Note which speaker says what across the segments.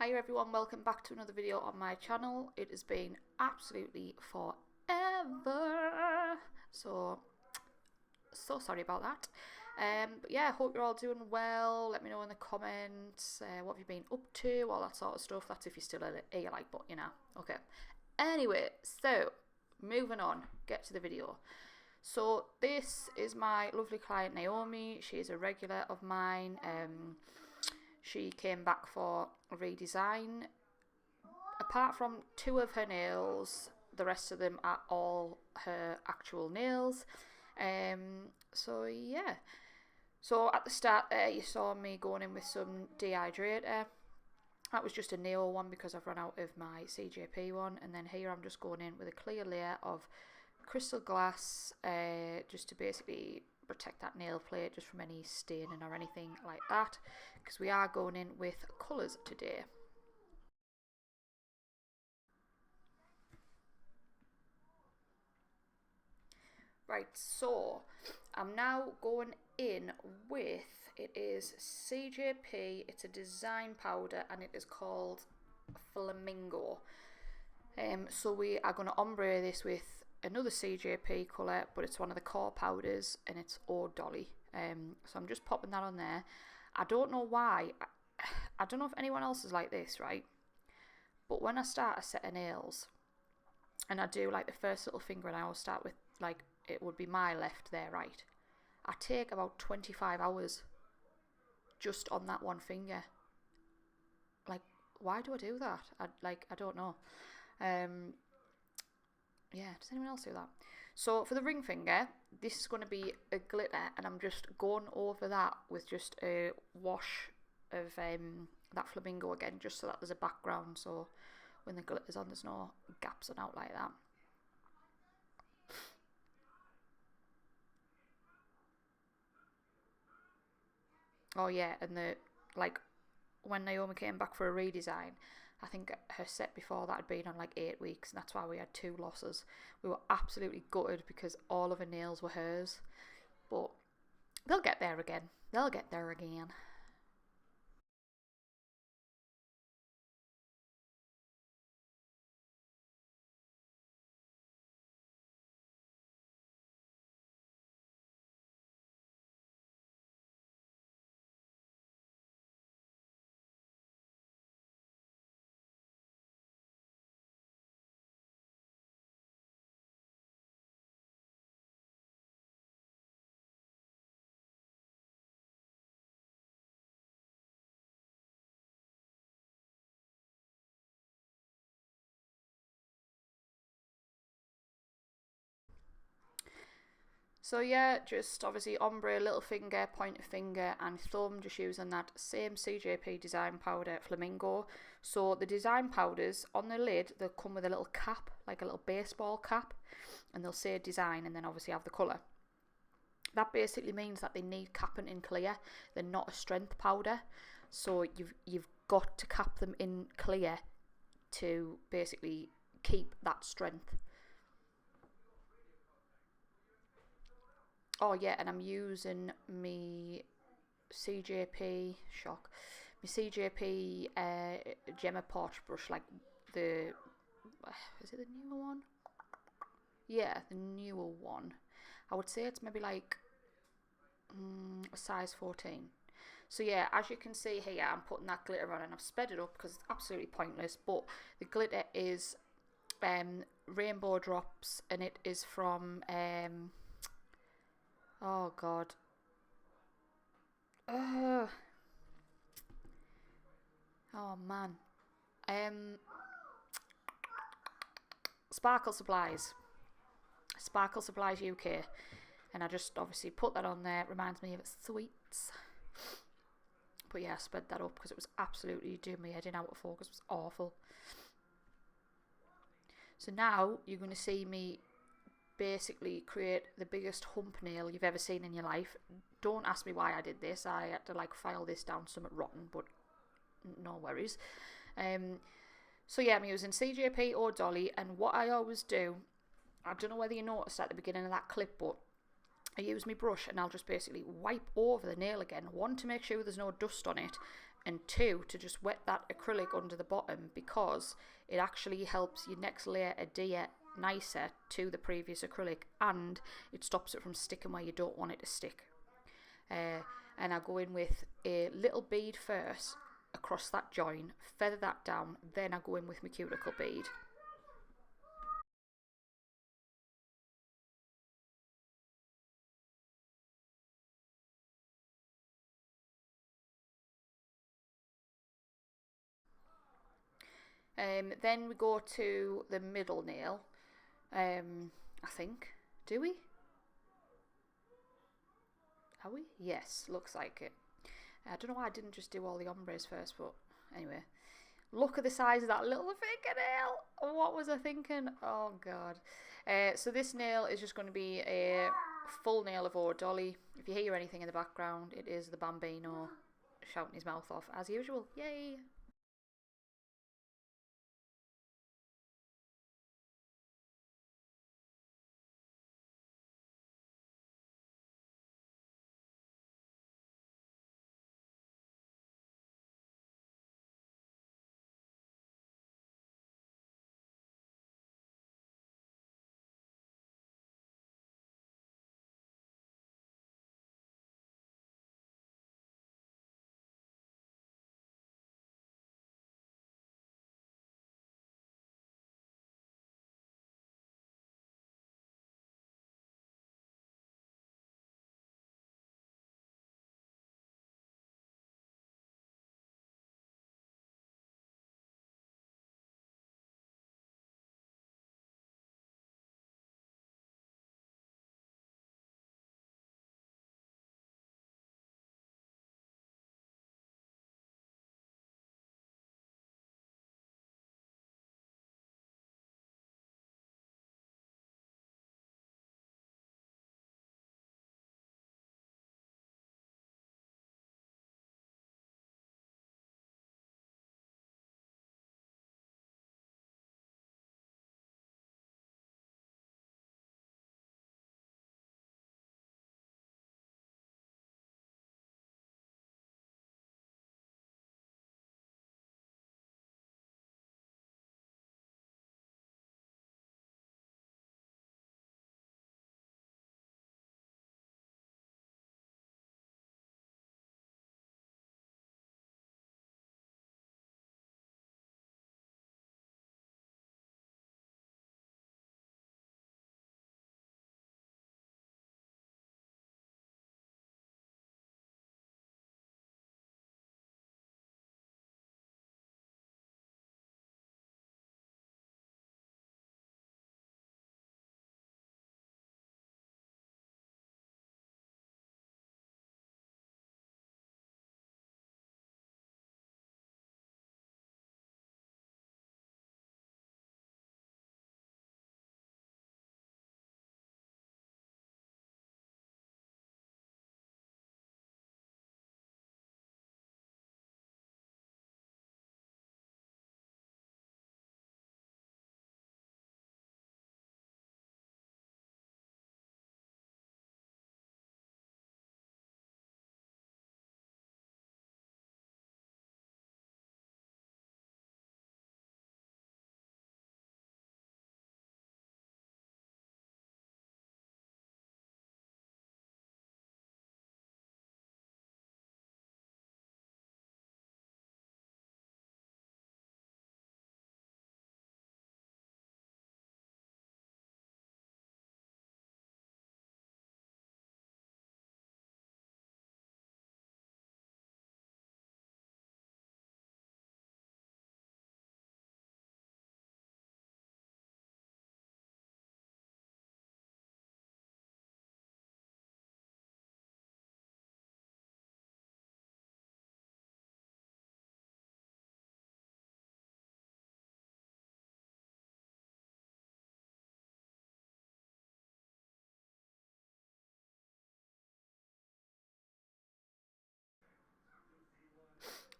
Speaker 1: Hi everyone, welcome back to another video on my channel. It has been absolutely forever, so sorry about that. But yeah, hope you're all doing well. Let me know in the comments what have you been up to, all that sort of stuff. That's if you're still a like button, you know. Okay. Anyway, so moving on, get to the video. So this is my lovely client Naomi. She is a regular of mine. She came back for a redesign. Apart from 2 of her nails, the rest of them are all her actual nails. So yeah. So at the start there, you saw me going in with some dehydrator. That was just a nail one because I've run out of my CJP one. And then here I'm just going in with a clear layer of crystal glass, just to basically protect that nail plate just from any staining or anything like that, because we are going in with colours today. Right, so I'm now going in with, it is CJP, it's a design powder and it is called Flamingo. So we are going to ombre this with another CJP colour, but it's one of the core powders and it's Eau Dolly. So I'm just popping that on there. I don't know why, I don't know if anyone else is like this, right? But when I start a set of nails and I do like the first little finger, and I always start with like, it would be my left, their right, I take about 25 hours just on that one finger. Like, why do I do that? I don't know. Yeah, does anyone else do that? So for the ring finger, this is going to be a glitter, and I'm just going over that with just a wash of that Flamingo again, just so that there's a background, so when the glitter's on there's no gaps on out like that. Oh yeah, and when Naomi came back for a redesign, I think her set before that had been on like 8 weeks, and that's why we had 2 losses. We were absolutely gutted because all of her nails were hers. But they'll get there again. They'll get there again. So yeah, just obviously ombre, little finger, pointer finger and thumb, just using that same CJP design powder, Flamingo. So the design powders, on the lid, they'll come with a little cap, like a little baseball cap, and they'll say design and then obviously have the colour. That basically means that they need capping in clear. They're not a strength powder. So you've got to cap them in clear to basically keep that strength. Oh yeah, and I'm using my CJP my CJP Gemma Posh brush, like the is it the newer one? Yeah, the newer one. I would say it's maybe like a size 14. So yeah, as you can see here, I'm putting that glitter on, and I've sped it up because it's absolutely pointless. But the glitter is rainbow drops, and it is from oh god. Oh man. Sparkle Supplies. Sparkle Supplies UK. And I just obviously put that on there. It reminds me of sweets. But yeah, I sped that up because it was absolutely doing me head in out of focus. It was awful. So now you're going to see me basically create the biggest hump nail you've ever seen in your life. Don't ask me why I did this. I had to like file this down somewhat rotten, but no worries. So yeah, I'm using CJP or Dolly, and what I always do, I don't know whether you noticed at the beginning of that clip, but I use my brush and I'll just basically wipe over the nail again, one to make sure there's no dust on it, and 2, to just wet that acrylic under the bottom, because it actually helps your next layer adhere nicer to the previous acrylic, and it stops it from sticking where you don't want it to stick. And I go in with a little bead first across that join, feather that down, then I go in with my cuticle bead. Then we go to the middle nail, I think. Do we? Are we? Yes, looks like it. I don't know why I didn't just do all the ombres first, but anyway. Look at the size of that little fingernail. What was I thinking? Oh, God. So this nail is just going to be a full nail of Ore Dolly. If you hear anything in the background, it is the Bambino shouting his mouth off, as usual. Yay!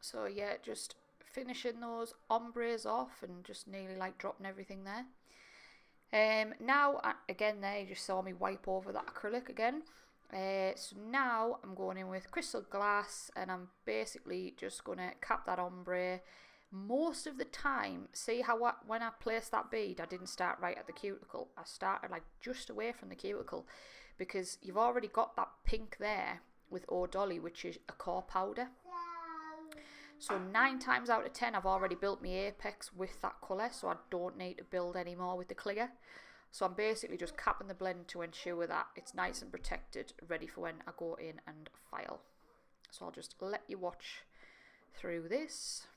Speaker 1: So yeah, just finishing those ombres off and just nearly like dropping everything there. Now, again there, you just saw me wipe over that acrylic again. So now I'm going in with crystal glass, and I'm basically just going to cap that ombre. Most of the time, see how when I placed that bead, I didn't start right at the cuticle. I started like just away from the cuticle, because you've already got that pink there with Eau Dolly, which is a core powder. So 9 times out of 10, I've already built my apex with that colour, so I don't need to build any more with the clear. So I'm basically just capping the blend to ensure that it's nice and protected, ready for when I go in and file. So I'll just let you watch through this.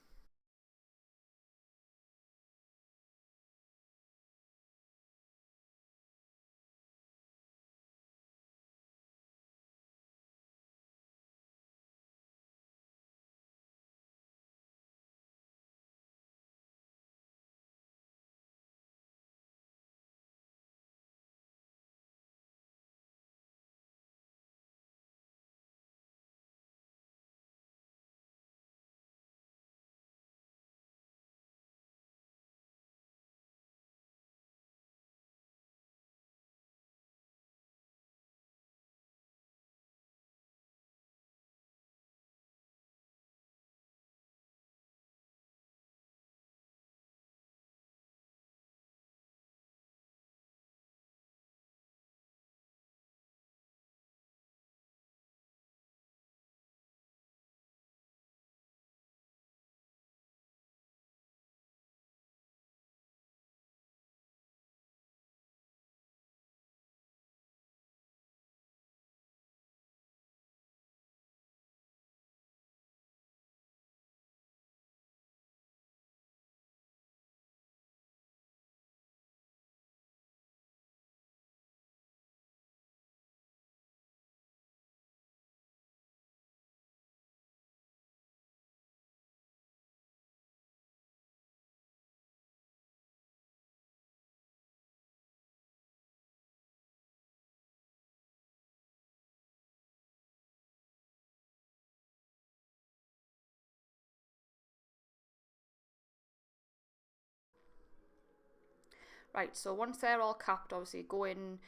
Speaker 1: Right, so once they're all capped, obviously go in,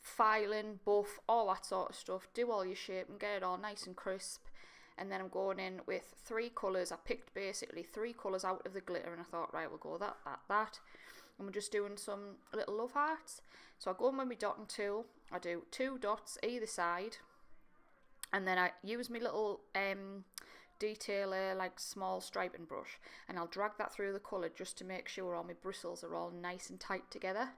Speaker 1: filing, buff, all that sort of stuff, do all your shape and get it all nice and crisp. And then I'm going in with 3 colours. I picked basically 3 colours out of the glitter, and I thought, right, we'll go that, that, that. And we're just doing some little love hearts. So I go in with my dotting tool, I do 2 dots either side, and then I use my little detailer, like small striping brush, and I'll drag that through the colour just to make sure all my bristles are all nice and tight together.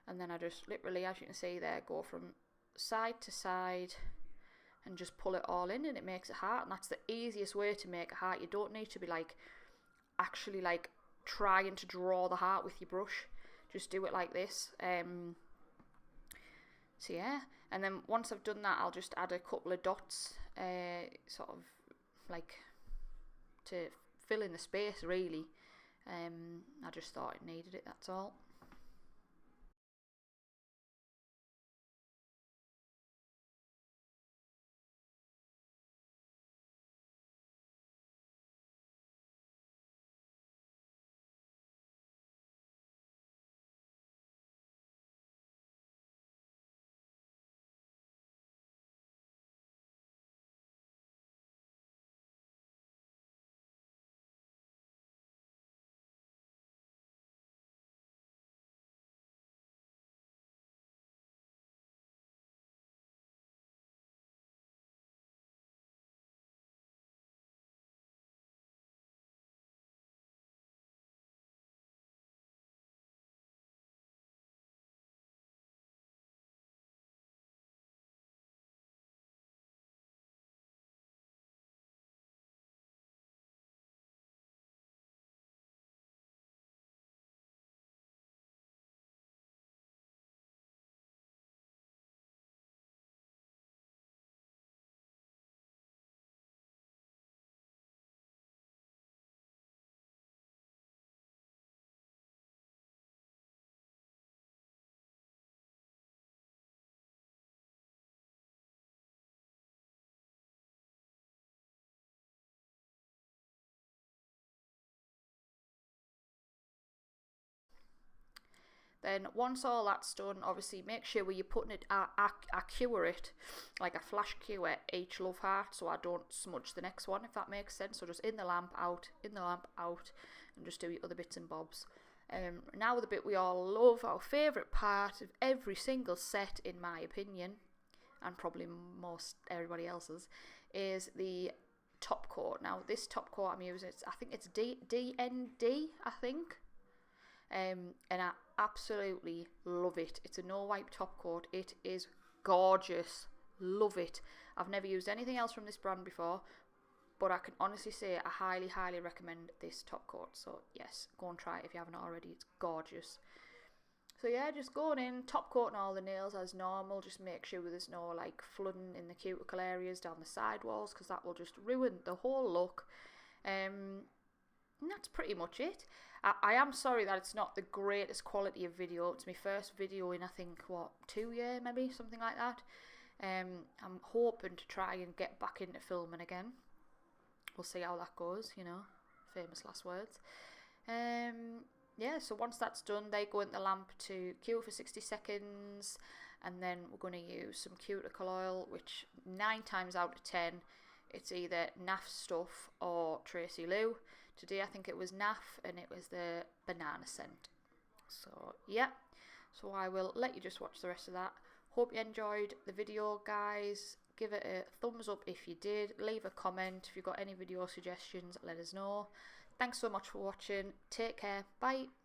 Speaker 1: And then I just literally, as you can see there, go from side to side and just pull it all in, and it makes a heart. And that's the easiest way to make a heart. You don't need to be like actually like trying to draw the heart with your brush. Just do it like this. So yeah, and then once I've done that, I'll just add a couple of dots, sort of like to fill in the space really. I just thought it needed it, that's all. Then once all that's done, obviously make sure when you're putting it accurate, like a flash cure each love heart, so I don't smudge the next one, if that makes sense. So just in the lamp, out, and just do your other bits and bobs. Now the bit we all love, our favourite part of every single set, in my opinion, and probably most everybody else's, is the top coat. Now this top coat I'm using, I think it's DND, I think. And I absolutely love it. It's a no wipe top coat. It is gorgeous. Love it. I've never used anything else from this brand before, but I can honestly say I highly recommend this top coat. So yes, go and try it if you haven't already. It's gorgeous. So yeah, just going in, top coating all the nails as normal. Just make sure there's no like flooding in the cuticle areas down the side walls, because that will just ruin the whole look. And that's pretty much it. I am sorry that it's not the greatest quality of video. It's my first video in, I think, 2 years maybe, something like that. I'm hoping to try and get back into filming again. We'll see how that goes, you know, famous last words. Yeah, so once that's done, they go in the lamp to cure for 60 seconds, and then we're going to use some cuticle oil, which 9 times out of 10, it's either NAF stuff or Tracy Lou. Today I think it was NAF, and it was the banana scent. So yeah, so I will let you just watch the rest of that. Hope you enjoyed the video, guys. Give it a thumbs up if you did. Leave a comment if you've got any video suggestions, let us know. Thanks so much for watching. Take care. Bye.